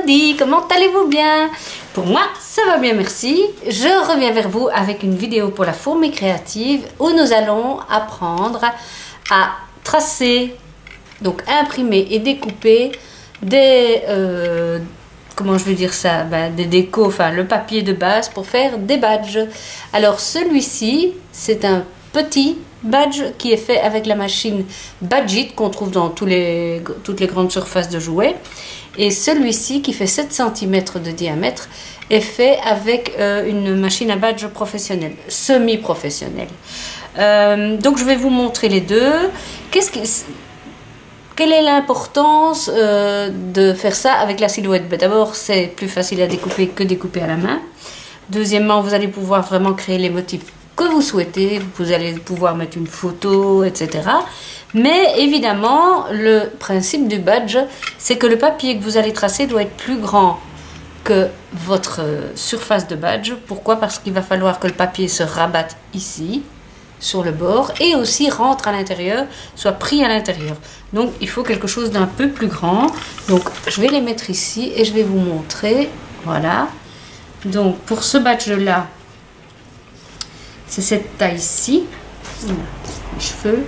vendredi, comment allez-vous bien? Pour moi, ça va bien, merci. Je reviens vers vous avec une vidéo pour la fourmi créative où nous allons apprendre à tracer, donc imprimer et découper des, comment je veux dire ça, des décos, enfin le papier de base pour faire des badges. Alors celui-ci, c'est un petit badge qui est fait avec la machine Badgit qu'on trouve dans toutes les grandes surfaces de jouets. Et celui-ci qui fait 7 cm de diamètre est fait avec une machine à badge professionnelle, semi-professionnelle. Donc je vais vous montrer les deux. Quelle est l'importance de faire ça avec la silhouette? D'abord, c'est plus facile à découper que découper à la main. Deuxièmement, vous allez pouvoir vraiment créer les motifs que vous souhaitez. Vous allez pouvoir mettre une photo, etc. Mais évidemment, le principe du badge, c'est que le papier que vous allez tracer doit être plus grand que votre surface de badge. Pourquoi? Parce qu'il va falloir que le papier se rabatte ici, sur le bord, et aussi rentre à l'intérieur, soit pris à l'intérieur. Donc il faut quelque chose d'un peu plus grand. Donc je vais les mettre ici et je vais vous montrer. Voilà. Donc pour ce badge là, c'est cette taille-ci, les cheveux.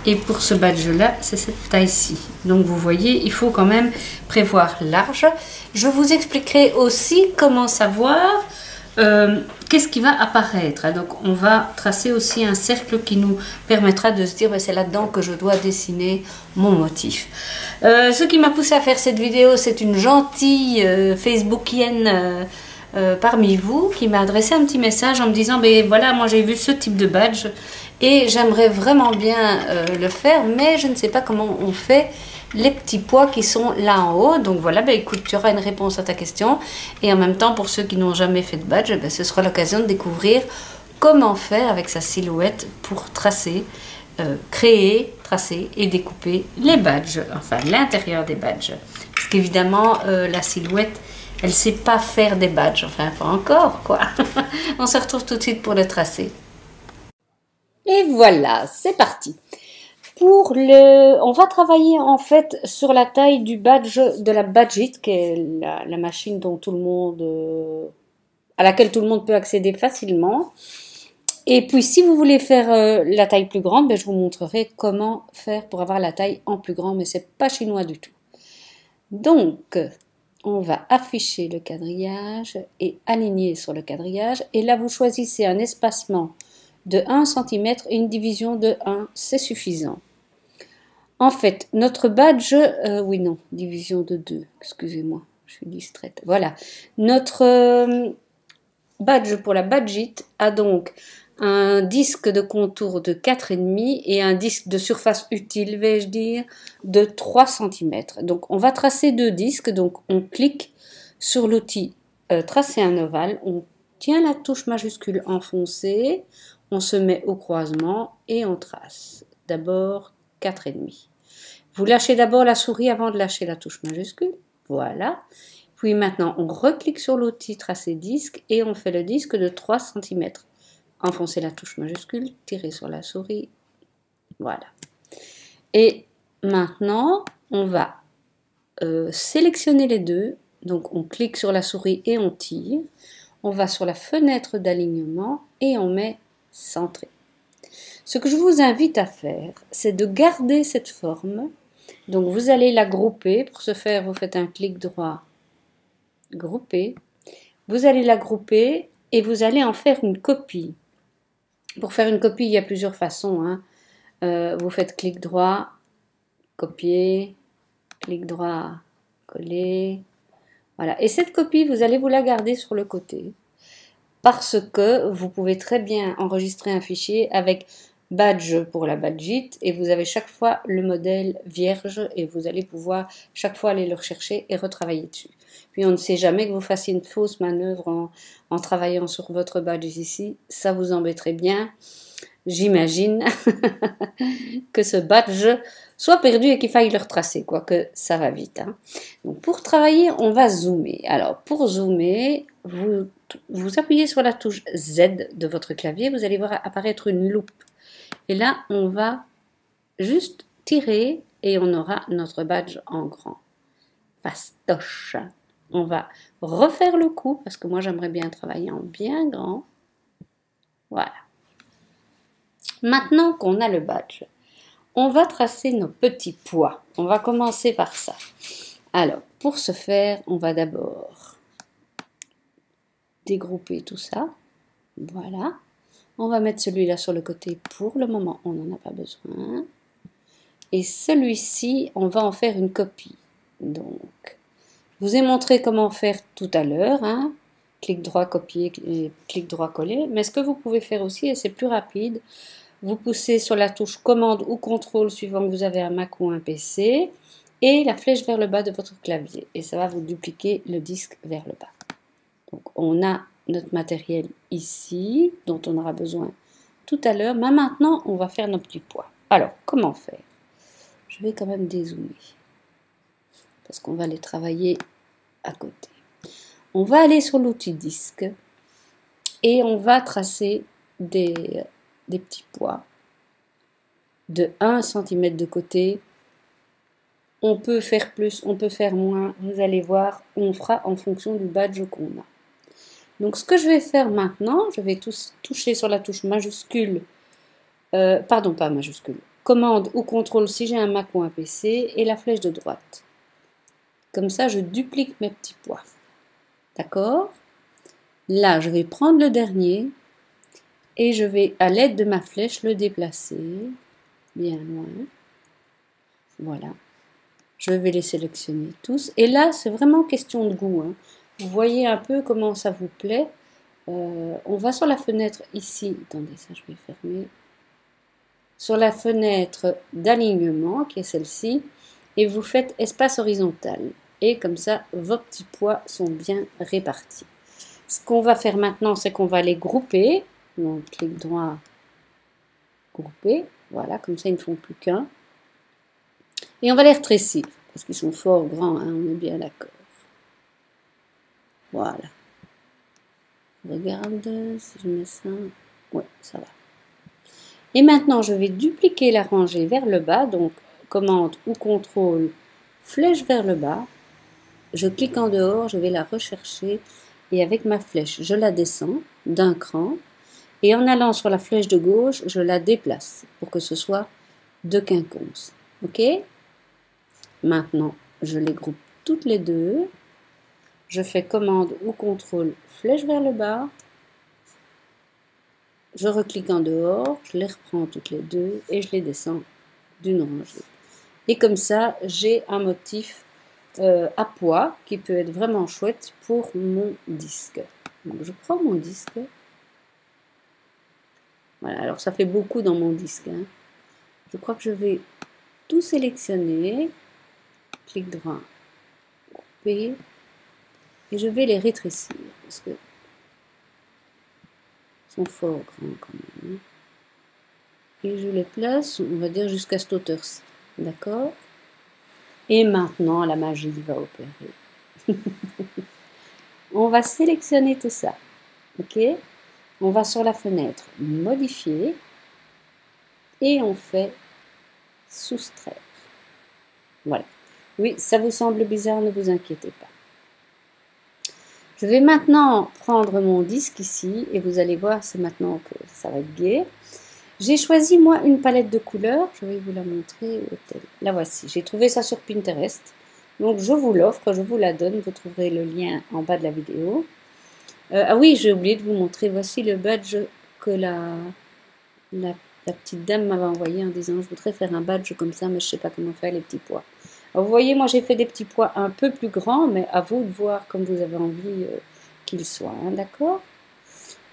Et pour ce badge là, c'est cette taille-ci. Donc vous voyez, il faut quand même prévoir large. Je vous expliquerai aussi comment savoir qu'est-ce qui va apparaître. Donc on va tracer aussi un cercle qui nous permettra de se dire c'est là-dedans que je dois dessiner mon motif. Ce qui m'a poussé à faire cette vidéo, c'est une gentille Facebookienne parmi vous qui m'a adressé un petit message en me disant ben voilà, moi j'ai vu ce type de badge et j'aimerais vraiment bien le faire, mais je ne sais pas comment on fait les petits pois qui sont là en haut. Donc voilà, ben écoute, tu auras une réponse à ta question. Et en même temps, pour ceux qui n'ont jamais fait de badge, ben, ce sera l'occasion de découvrir comment faire avec sa silhouette pour tracer, créer, tracer et découper les badges, enfin l'intérieur des badges. Parce qu'évidemment, la silhouette, elle ne sait pas faire des badges, enfin pas encore quoi. On se retrouve tout de suite pour le tracer. Et voilà, c'est parti. On va travailler en fait sur la taille du badge de la Badgit, qui est la machine dont à laquelle tout le monde peut accéder facilement. Et puis si vous voulez faire la taille plus grande, ben, je vous montrerai comment faire pour avoir la taille en plus grand, mais c'est pas chinois du tout. Donc, on va afficher le quadrillage et aligner sur le quadrillage. Et là, vous choisissez un espacement de 1 cm et une division de 1, c'est suffisant. En fait, notre badge, oui non, division de 2, excusez-moi, je suis distraite. Voilà, notre badge pour la Badgit a donc un disque de contour de 4,5 et un disque de surface utile, vais-je dire, de 3 cm. Donc on va tracer deux disques, donc on clique sur l'outil tracer un ovale, on tient la touche majuscule enfoncée, on se met au croisement et on trace. D'abord 4,5. Vous lâchez d'abord la souris avant de lâcher la touche majuscule. Voilà. Puis maintenant, on reclique sur l'outil tracer disque et on fait le disque de 3 cm. Enfoncez la touche majuscule, tirez sur la souris. Voilà. Et maintenant, on va sélectionner les deux. Donc, on clique sur la souris et on tire. On va sur la fenêtre d'alignement et on met centré. Ce que je vous invite à faire, c'est de garder cette forme. Donc vous allez la grouper. Pour ce faire, vous faites un clic droit, grouper. Vous allez la grouper et vous allez en faire une copie. Pour faire une copie, il y a plusieurs façons, hein. Vous faites clic droit, copier, clic droit, coller. Voilà. Et cette copie, vous allez vous la garder sur le côté. Parce que vous pouvez très bien enregistrer un fichier avec badge pour la Badgit et vous avez chaque fois le modèle vierge et vous allez pouvoir chaque fois aller le rechercher et retravailler dessus. Puis on ne sait jamais que vous fassiez une fausse manœuvre en travaillant sur votre badge ici, ça vous embêterait bien. J'imagine que ce badge soit perdu et qu'il faille le retracer, quoique ça va vite, hein. Donc pour travailler, on va zoomer. Alors pour zoomer, vous appuyez sur la touche Z de votre clavier, vous allez voir apparaître une loupe. Et là, on va juste tirer et on aura notre badge en grand. Fastoche. On va refaire le coup, parce que moi j'aimerais bien travailler en bien grand. Voilà. Maintenant qu'on a le badge, on va tracer nos petits pois. On va commencer par ça. Alors, pour ce faire, on va d'abord dégrouper tout ça. Voilà. On va mettre celui-là sur le côté pour le moment, on n'en a pas besoin. Et celui-ci, on va en faire une copie. Donc, je vous ai montré comment faire tout à l'heure. Hein. Clic droit, copier, clic droit, coller. Mais ce que vous pouvez faire aussi, et c'est plus rapide, vous poussez sur la touche commande ou contrôle suivant que vous avez un Mac ou un PC et la flèche vers le bas de votre clavier. Et ça va vous dupliquer le disque vers le bas. Donc, on a notre matériel ici, dont on aura besoin tout à l'heure. Mais maintenant, on va faire nos petits pois. Alors, comment faire? Je vais quand même dézoomer, parce qu'on va les travailler à côté. On va aller sur l'outil disque, et on va tracer des petits pois de 1 cm de côté. On peut faire plus, on peut faire moins. Vous allez voir, on fera en fonction du badge qu'on a. Donc, ce que je vais faire maintenant, je vais toucher sur la touche majuscule, pardon, pas majuscule, commande ou contrôle si j'ai un Mac ou un PC, et la flèche de droite. Comme ça, je duplique mes petits pois. D'accord? Là, je vais prendre le dernier, et je vais, à l'aide de ma flèche, le déplacer bien loin. Voilà. Je vais les sélectionner tous. Et là, c'est vraiment question de goût. Hein. Vous voyez un peu comment ça vous plaît. On va sur la fenêtre ici. Attendez, ça je vais fermer. Sur la fenêtre d'alignement, qui est celle-ci. Et vous faites espace horizontal. Et comme ça, vos petits pois sont bien répartis. Ce qu'on va faire maintenant, c'est qu'on va les grouper. Donc, clic droit, grouper. Voilà, comme ça, ils ne font plus qu'un. Et on va les rétrécir, parce qu'ils sont fort grands, hein, on est bien d'accord. Voilà. Regarde, si je mets ça. Ouais, ça va. Et maintenant, je vais dupliquer la rangée vers le bas. Donc, commande ou contrôle, flèche vers le bas. Je clique en dehors, je vais la rechercher. Et avec ma flèche, je la descends d'un cran. Et en allant sur la flèche de gauche, je la déplace pour que ce soit de quinconce. OK? Maintenant, je les groupe toutes les deux. Je fais commande ou contrôle, flèche vers le bas. Je reclique en dehors, je les reprends toutes les deux et je les descends d'une rangée. Et comme ça, j'ai un motif à pois qui peut être vraiment chouette pour mon disque. Donc, je prends mon disque. Voilà, alors ça fait beaucoup dans mon disque. Hein. Je crois que je vais tout sélectionner. Clic droit, couper. Et je vais les rétrécir parce que sont fort grands quand même. Et je les place, on va dire, jusqu'à cette hauteur-ci. D'accord? Et maintenant, la magie va opérer. On va sélectionner tout ça. OK? On va sur la fenêtre modifier et on fait soustraire. Voilà. Oui, ça vous semble bizarre, ne vous inquiétez pas. Je vais maintenant prendre mon disque ici et vous allez voir, c'est maintenant que ça va être gai. J'ai choisi moi une palette de couleurs, je vais vous la montrer. La voici, j'ai trouvé ça sur Pinterest. Donc je vous l'offre, je vous la donne, vous trouverez le lien en bas de la vidéo. Ah oui, j'ai oublié de vous montrer, voici le badge que la petite dame m'avait envoyé en disant je voudrais faire un badge comme ça, mais je ne sais pas comment faire les petits pois. Alors, vous voyez, moi j'ai fait des petits pois un peu plus grands, mais à vous de voir comme vous avez envie qu'ils soient, hein, d'accord?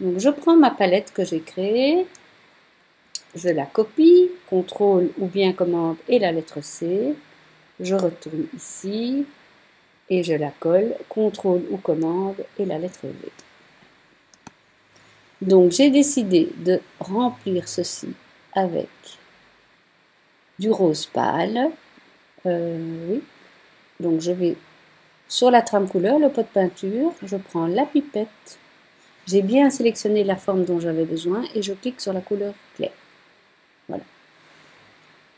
Donc je prends ma palette que j'ai créée, je la copie, contrôle ou bien commande et la lettre C, je retourne ici et je la colle, contrôle ou commande et la lettre V. Donc j'ai décidé de remplir ceci avec du rose pâle. Oui. Donc je vais sur la trame couleur, le pot de peinture, je prends la pipette, j'ai bien sélectionné la forme dont j'avais besoin et je clique sur la couleur claire. Voilà.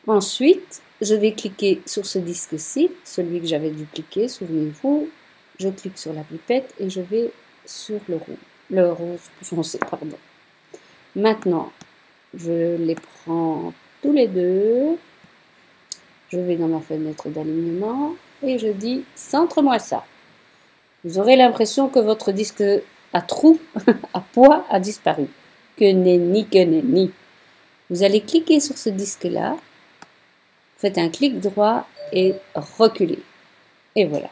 Ensuite, je vais cliquer sur ce disque-ci, celui que j'avais dupliqué, souvenez-vous. je clique sur la pipette et je vais sur le rose plus foncé, pardon. Maintenant, je les prends tous les deux. Je vais dans ma fenêtre d'alignement et je dis « Centre-moi ça ». Vous aurez l'impression que votre disque à trou, à poids, a disparu. Que nenni, que nenni. Vous allez cliquer sur ce disque-là, faites un clic droit et reculez. Et voilà.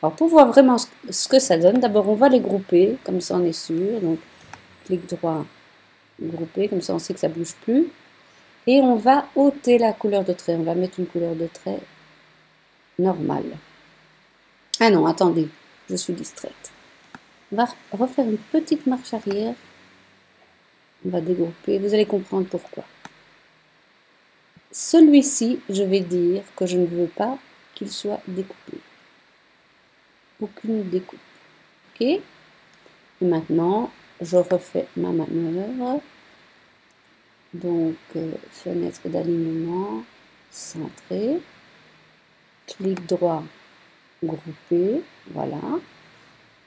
Alors pour voir vraiment ce que ça donne, d'abord on va les grouper, comme ça on est sûr. Donc clic droit, grouper, comme ça on sait que ça ne bouge plus. Et on va ôter la couleur de trait. On va mettre une couleur de trait normale. Ah non, attendez, je suis distraite. On va refaire une petite marche arrière. On va dégrouper, vous allez comprendre pourquoi. Celui-ci, je vais dire que je ne veux pas qu'il soit découpé. Aucune découpe. Ok? Et maintenant, je refais ma manœuvre. Donc, fenêtre d'alignement, centré, clic droit, grouper, voilà.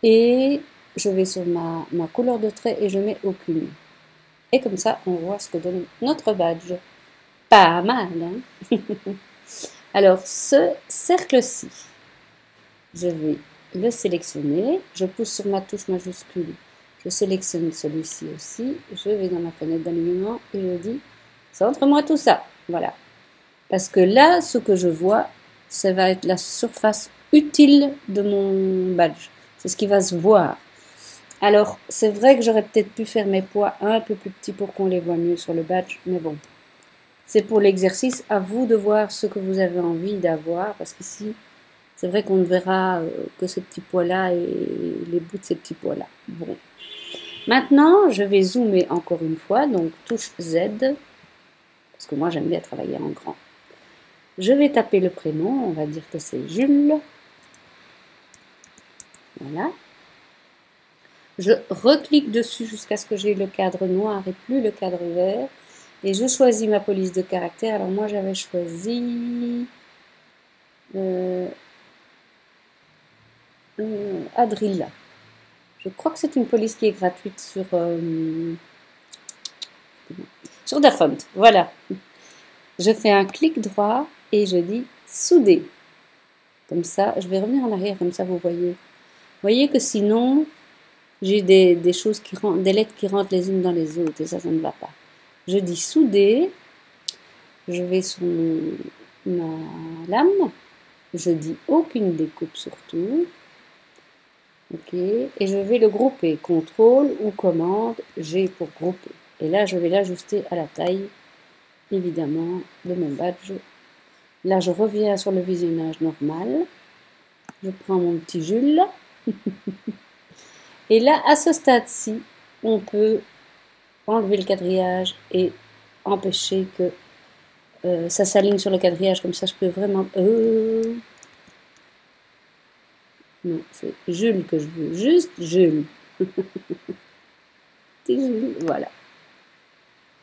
Et je vais sur ma couleur de trait et je mets aucune. Et comme ça, on voit ce que donne notre badge. Pas mal, hein? Alors, ce cercle-ci, je vais le sélectionner. Je pousse sur ma touche majuscule. Je sélectionne celui-ci aussi. Je vais dans ma fenêtre d'alignement et je dis « Centre-moi tout ça ». Voilà. Parce que là, ce que je vois, ça va être la surface utile de mon badge. C'est ce qui va se voir. Alors, c'est vrai que j'aurais peut-être pu faire mes poids un peu plus petits pour qu'on les voit mieux sur le badge, mais bon. C'est pour l'exercice, à vous de voir ce que vous avez envie d'avoir, parce qu'ici, c'est vrai qu'on ne verra que ces petits poids-là et les bouts de ces petits poids-là. Bon. Maintenant, je vais zoomer encore une fois, donc touche Z, parce que moi j'aime bien travailler en grand. Je vais taper le prénom, on va dire que c'est Jules. Voilà. Je reclique dessus jusqu'à ce que j'ai le cadre noir et plus le cadre vert. Et je choisis ma police de caractère. Alors moi j'avais choisi Adrilla. Je crois que c'est une police qui est gratuite sur Dafont. Voilà. Je fais un clic droit et je dis souder. Comme ça, je vais revenir en arrière, comme ça vous voyez. Vous voyez que sinon, j'ai des choses qui rentrent, des lettres qui rentrent les unes dans les autres et ça ne va pas. Je dis souder. Je vais sur ma lame. Je dis aucune découpe surtout. Ok, et je vais le grouper, CTRL ou commande G pour grouper. Et là, je vais l'ajuster à la taille, évidemment, de mon badge. Là, je reviens sur le visionnage normal. Je prends mon petit Jules. Et là, à ce stade-ci, on peut enlever le quadrillage et empêcher que ça s'aligne sur le quadrillage. Comme ça, je peux vraiment... Non, c'est Jules que je veux. Juste Jules. Petit Jules, voilà.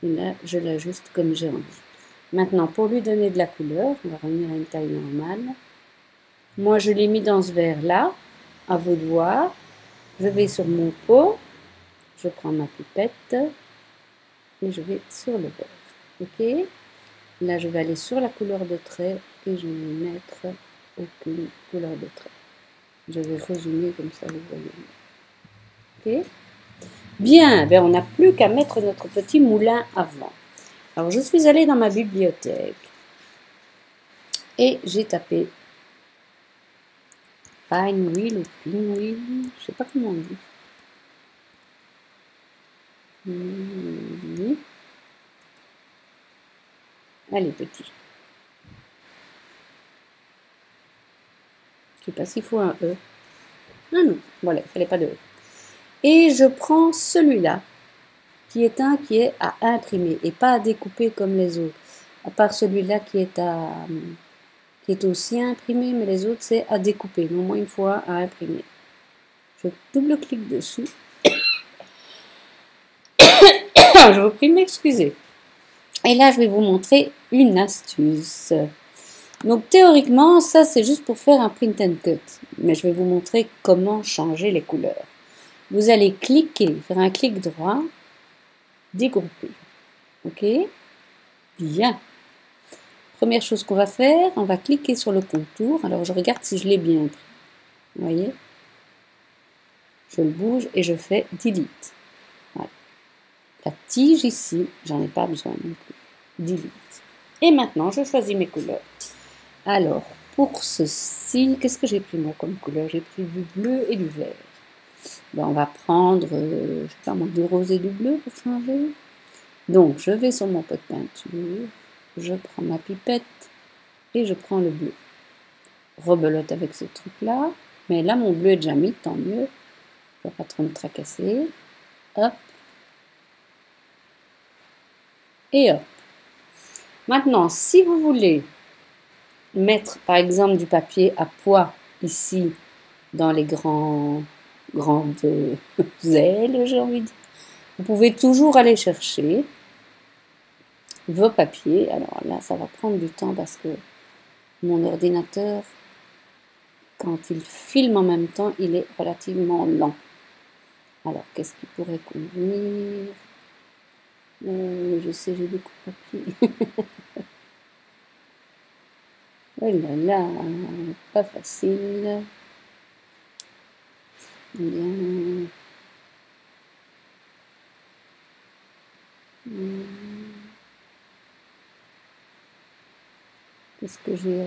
Et là, je l'ajuste comme j'ai envie. Maintenant, pour lui donner de la couleur, on va revenir à une taille normale. Moi, je l'ai mis dans ce vert-là. À vous de voir. Je vais sur mon pot. Je prends ma pipette. Et je vais sur le vert. Ok? Là, je vais aller sur la couleur de trait. Et je vais mettre aucune couleur de trait. Je vais résumer comme ça, vous voyez. Ok? Bien, ben on n'a plus qu'à mettre notre petit moulin à vent. Alors, je suis allée dans ma bibliothèque et j'ai tapé Pinwheel ou Pinwheel, je sais pas comment on dit. Allez, petit. Je sais pas s'il faut un E. Non, non, voilà, il ne fallait pas de E. Et je prends celui-là, qui est un qui est à imprimer et pas à découper comme les autres. À part celui-là qui est aussi à imprimer, mais les autres c'est à découper. Mais au moins une fois à imprimer. Je double-clique dessus. Je vous prie de m'excuser. Et là, je vais vous montrer une astuce. Donc théoriquement, ça c'est juste pour faire un print and cut. Mais je vais vous montrer comment changer les couleurs. Vous allez cliquer, faire un clic droit, dégrouper. Ok? Bien. Première chose qu'on va faire, on va cliquer sur le contour. Alors je regarde si je l'ai bien pris. Vous voyez? Je le bouge et je fais delete. Voilà. La tige ici, j'en ai pas besoin non plus. Delete. Et maintenant, je choisis mes couleurs. Alors, pour ceci, qu'est-ce que j'ai pris moi comme couleur? J'ai pris du bleu et du vert. Ben, on va prendre, je sais pas moi, du rose et du bleu pour changer. Donc, je vais sur mon pot de peinture, je prends ma pipette et je prends le bleu. Rebelote avec ce truc-là, mais là, mon bleu est déjà mis, tant mieux. Il ne va pas trop me tracasser. Hop. Et hop. Maintenant, si vous voulez mettre, par exemple, du papier à pois ici, dans les grandes ailes, j'ai envie de dire, vous pouvez toujours aller chercher vos papiers. Alors là, ça va prendre du temps parce que mon ordinateur, quand il filme en même temps, il est relativement lent. Alors, qu'est-ce qui pourrait convenir? Je sais, j'ai beaucoup de papier. Oh là là, pas facile. Bien. Qu'est-ce que j'ai?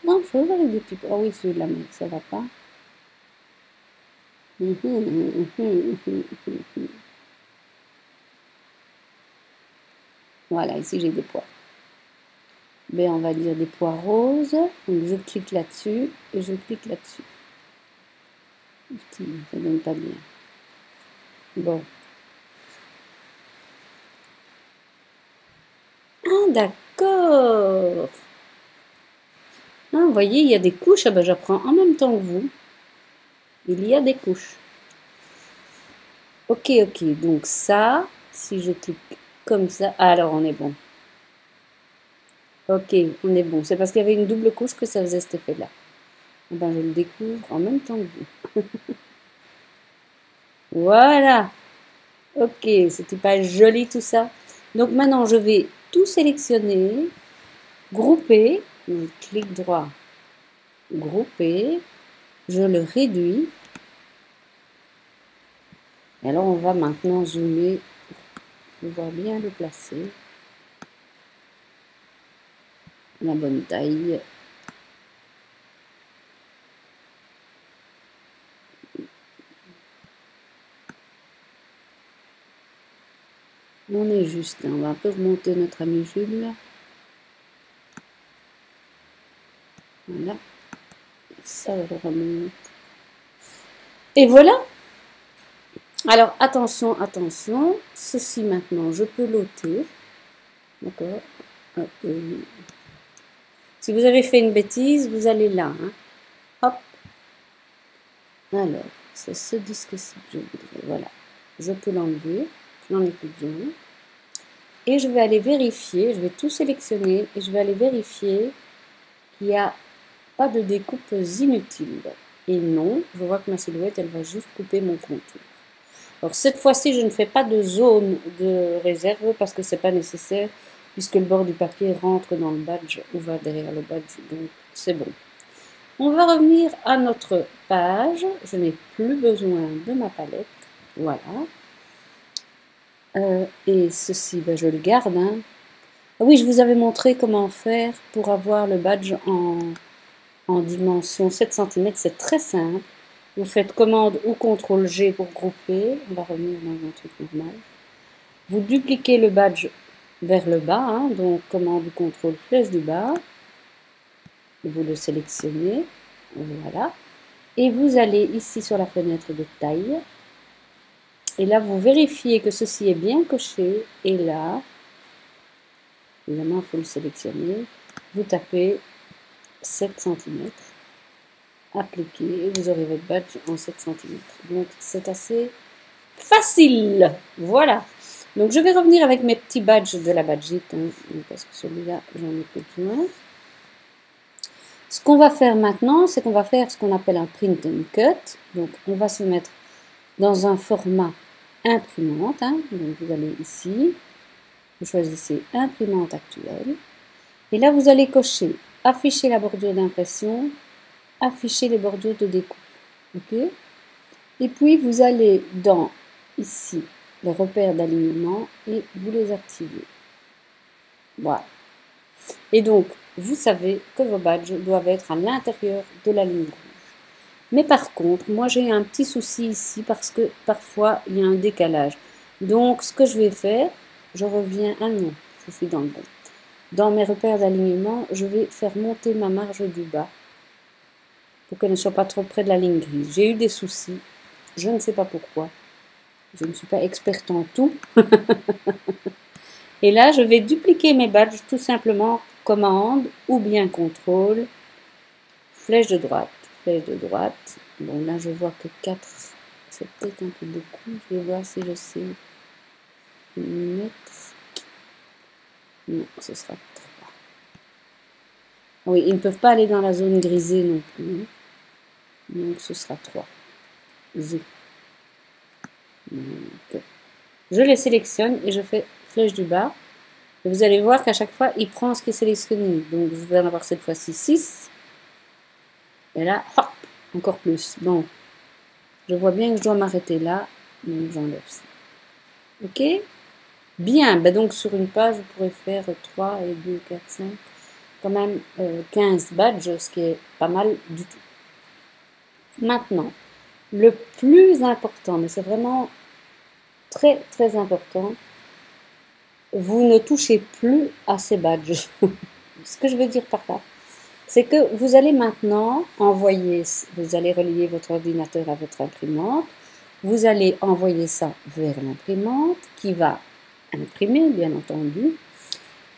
Non, je vais avec des petits... Ah oui, celui-là, mais ça va pas. Voilà, ici j'ai des pois. Ben, on va dire des pois roses. Donc je clique là-dessus et je clique là-dessus. Ça donne pas bien. Bon. Ah, d'accord. Ah, vous voyez, il y a des couches. Ah ben, j'apprends en même temps que vous. Il y a des couches. Ok, ok. Donc ça, si je clique comme ça, alors on est bon. Ok, on est bon. C'est parce qu'il y avait une double couche que ça faisait cet effet-là. Eh ben, je le découvre en même temps que vous. Voilà. Ok, c'était pas joli tout ça. Donc maintenant, je vais tout sélectionner, grouper, donc clic droit, grouper, je le réduis. Et alors, on va maintenant zoomer pour pouvoir bien le placer. La bonne taille. On est juste, on va un peu remonter notre ami Jules. Voilà. Ça remonte. Et voilà. Alors, attention, attention. Ceci maintenant, je peux l'ôter. D'accord. Si vous avez fait une bêtise, vous allez là. Hein. Hop. Alors, c'est ce disque-ci que je voudrais. Voilà. Je peux l'enlever. Je n'en ai plus besoin. Et je vais aller vérifier. Je vais tout sélectionner. Et je vais aller vérifier qu'il n'y a pas de découpes inutiles. Et non, je vois que ma silhouette, elle va juste couper mon contour. Alors cette fois-ci, je ne fais pas de zone de réserve parce que ce n'est pas nécessaire puisque le bord du papier rentre dans le badge ou va derrière le badge, donc c'est bon. On va revenir à notre page. Je n'ai plus besoin de ma palette. Voilà. Et ceci, ben, je le garde. Hein. Ah oui, je vous avais montré comment faire pour avoir le badge en dimension 7 cm. C'est très simple. Vous faites commande ou CTRL-G pour grouper. On va revenir dans un truc normal. Vous dupliquez le badge vers le bas. Hein, donc commande ou CTRL flèche du bas. Vous le sélectionnez. Voilà. Et vous allez ici sur la fenêtre de taille. Et là, vous vérifiez que ceci est bien coché. Et là, évidemment, il faut le sélectionner. Vous tapez 7 cm. Appliquer et vous aurez votre badge en 7 cm. Donc c'est assez facile. Voilà. Donc je vais revenir avec mes petits badges de la badgite. Hein, parce que celui-là, j'en ai plus besoin. Ce qu'on va faire maintenant, c'est qu'on va faire ce qu'on appelle un print and cut. Donc, on va se mettre dans un format imprimante. Hein. Donc, vous allez ici, vous choisissez imprimante actuelle. Et là, vous allez cocher afficher la bordure d'impression, afficher les bordures de découpe. OK? Et puis, vous allez dans, ici, les repères d'alignement et vous les activez. Voilà. Et donc, vous savez que vos badges doivent être à l'intérieur de la ligne rouge. Mais par contre, moi j'ai un petit souci ici parce que parfois il y a un décalage. Donc, ce que je vais faire, je reviens, ah non, je suis dans le bon. Dans mes repères d'alignement, je vais faire monter ma marge du bas pour qu'elle ne soit pas trop près de la ligne grise. J'ai eu des soucis, je ne sais pas pourquoi. Je ne suis pas experte en tout. Et là, je vais dupliquer mes badges tout simplement, commande ou bien contrôle, flèche de droite, flèche de droite. Bon, là, je vois que 4, c'est peut-être un peu beaucoup. Je vais voir si je sais mettre. Non, ce sera 3. Oui, ils ne peuvent pas aller dans la zone grisée non plus. Donc, ce sera 3. Z. Donc, je les sélectionne et je fais flèche du bas. Et vous allez voir qu'à chaque fois, il prend ce qui est sélectionné. Donc, je vais en avoir cette fois-ci 6. Et là, hop, encore plus. Bon, je vois bien que je dois m'arrêter là. Donc, j'enlève ça. OK? Bien. Ben donc, sur une page, vous pourrez faire 3 et 2, 4, 5. Quand même 15 badges, ce qui est pas mal du tout. Maintenant, le plus important, mais c'est vraiment très, très important, vous ne touchez plus à ces badges. Ce que je veux dire par là, c'est que vous allez maintenant envoyer, vous allez relier votre ordinateur à votre imprimante, vous allez envoyer ça vers l'imprimante qui va imprimer, bien entendu,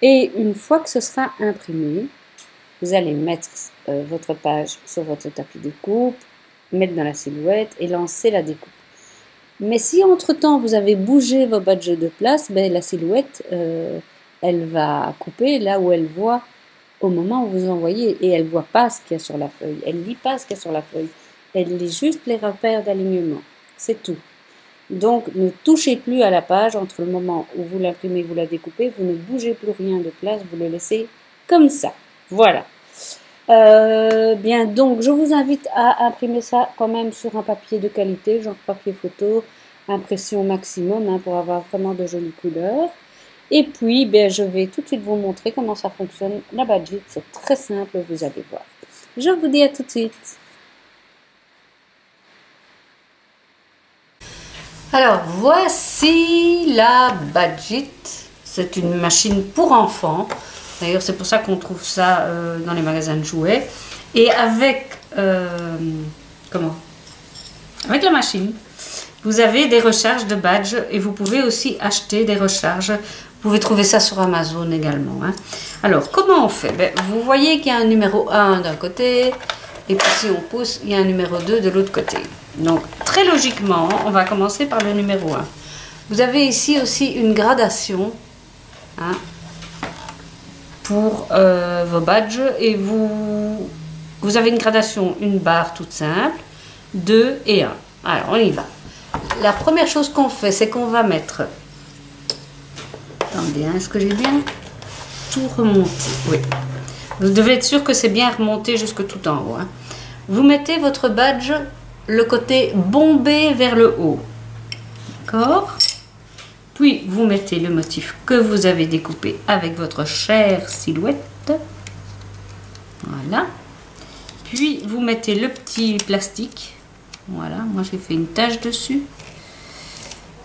et une fois que ce sera imprimé, vous allez mettre votre page sur votre tapis de découpe, mettre dans la silhouette et lancer la découpe. Mais si entre-temps vous avez bougé vos badges de place, ben, la silhouette, elle va couper là où elle voit au moment où vous envoyez. Et elle ne voit pas ce qu'il y a sur la feuille. Elle ne lit pas ce qu'il y a sur la feuille. Elle lit juste les repères d'alignement. C'est tout. Donc ne touchez plus à la page entre le moment où vous l'imprimez et vous la découpez. Vous ne bougez plus rien de place. Vous le laissez comme ça. Voilà. Bien, donc je vous invite à imprimer ça quand même sur un papier de qualité, genre papier photo, impression maximum, hein, pour avoir vraiment de jolies couleurs. Et puis, ben, je vais tout de suite vous montrer comment ça fonctionne, la badgite. C'est très simple, vous allez voir. Je vous dis à tout de suite. Alors, voici la badgite. C'est une machine pour enfants. D'ailleurs, c'est pour ça qu'on trouve ça dans les magasins de jouets. Et avec, avec la machine, vous avez des recharges de badges et vous pouvez aussi acheter des recharges. Vous pouvez trouver ça sur Amazon également. Hein. Alors, comment on fait? Ben, vous voyez qu'il y a un numéro 1 d'un côté et puis si on pousse, il y a un numéro 2 de l'autre côté. Donc, très logiquement, on va commencer par le numéro 1. Vous avez ici aussi une gradation. Hein, pour vos badges et vous avez une gradation, une barre toute simple, 2 et 1. Alors on y va. La première chose qu'on fait, c'est qu'on va mettre, attendez, hein, est-ce que j'ai bien tout remonté? Oui. Vous devez être sûr que c'est bien remonté jusque tout en haut. Hein. Vous mettez votre badge le côté bombé vers le haut. D'accord? Puis, vous mettez le motif que vous avez découpé avec votre chère silhouette. Voilà. Puis, vous mettez le petit plastique. Voilà, moi j'ai fait une tache dessus.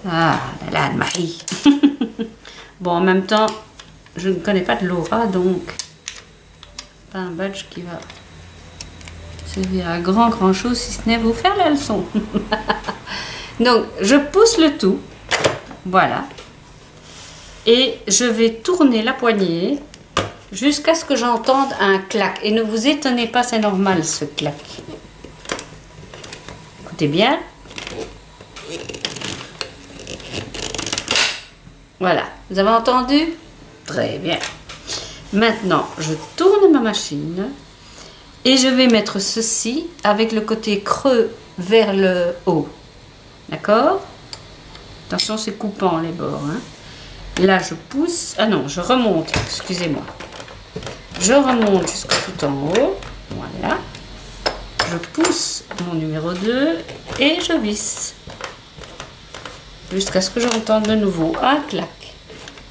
Ah là là, Marie. Bon, en même temps, je ne connais pas de Laura, donc pas un badge qui va servir à grand chose, si ce n'est vous faire la leçon. Donc, je pousse le tout. Voilà. Et je vais tourner la poignée jusqu'à ce que j'entende un clac. Et ne vous étonnez pas, c'est normal ce clac. Écoutez bien. Voilà. Vous avez entendu? Très bien. Maintenant, je tourne ma machine Et je vais mettre ceci avec le côté creux vers le haut. D'accord? Attention, c'est coupant les bords. Hein. Là, je pousse. Ah non, je remonte. Excusez-moi. Je remonte jusqu'au tout en haut. Voilà. Je pousse mon numéro 2 et je visse. Jusqu'à ce que j'entende de nouveau un clac.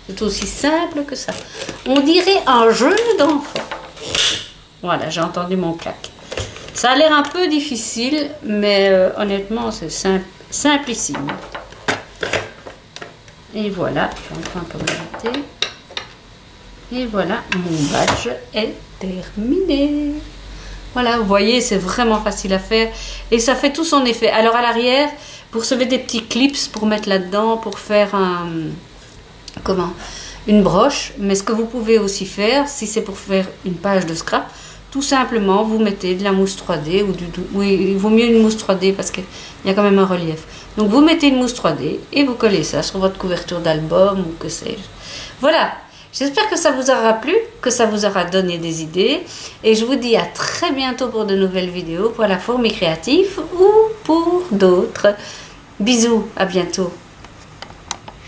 C'est aussi simple que ça. On dirait un jeu d'enfant. Voilà, j'ai entendu mon clac. Ça a l'air un peu difficile, mais honnêtement, c'est simplissime. Et voilà, je vais un peu remonter. Et voilà, mon badge est terminé. Voilà, vous voyez, c'est vraiment facile à faire. Et ça fait tout son effet. Alors à l'arrière, vous recevez des petits clips pour mettre là-dedans, pour faire un... Comment? Une broche. Mais ce que vous pouvez aussi faire, si c'est pour faire une page de scrap, tout simplement, vous mettez de la mousse 3D ou du... Oui, il vaut mieux une mousse 3D parce qu'il y a quand même un relief. Donc vous mettez une mousse 3D et vous collez ça sur votre couverture d'album ou que sais-je. Voilà. J'espère que ça vous aura plu, que ça vous aura donné des idées. Et je vous dis à très bientôt pour de nouvelles vidéos pour la fourmi créative ou pour d'autres. Bisous, à bientôt.